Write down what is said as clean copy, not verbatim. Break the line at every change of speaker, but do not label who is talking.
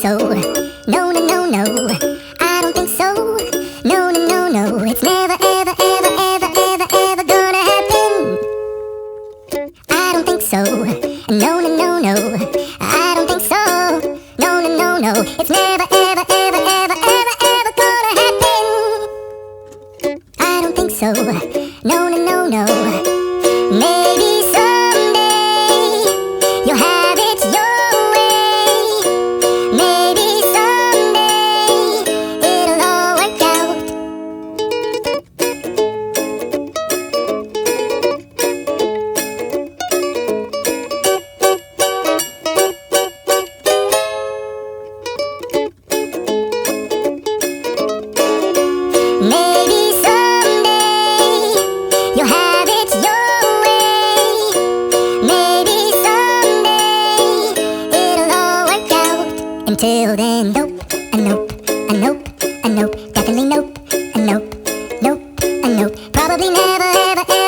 so. No, no, no, no, I don't think so. No, no, no, no, it's never, ever, ever, ever, ever, ever gonna happen. I don't think so. No, no, no, no, I don't think so. No, no, no, no, it's never, ever, ever, ever, ever, ever gonna happen. I don't think so. No, no, no, no. Maybe someday you'll have it your way. Maybe someday it'll all work out. Maybe someday you'll have it your way. Maybe someday it'll all work out. Until then, nope, a nope, a nope, a nope, definitely nope, a nope, nope, a nope. Probably never, ever, ever.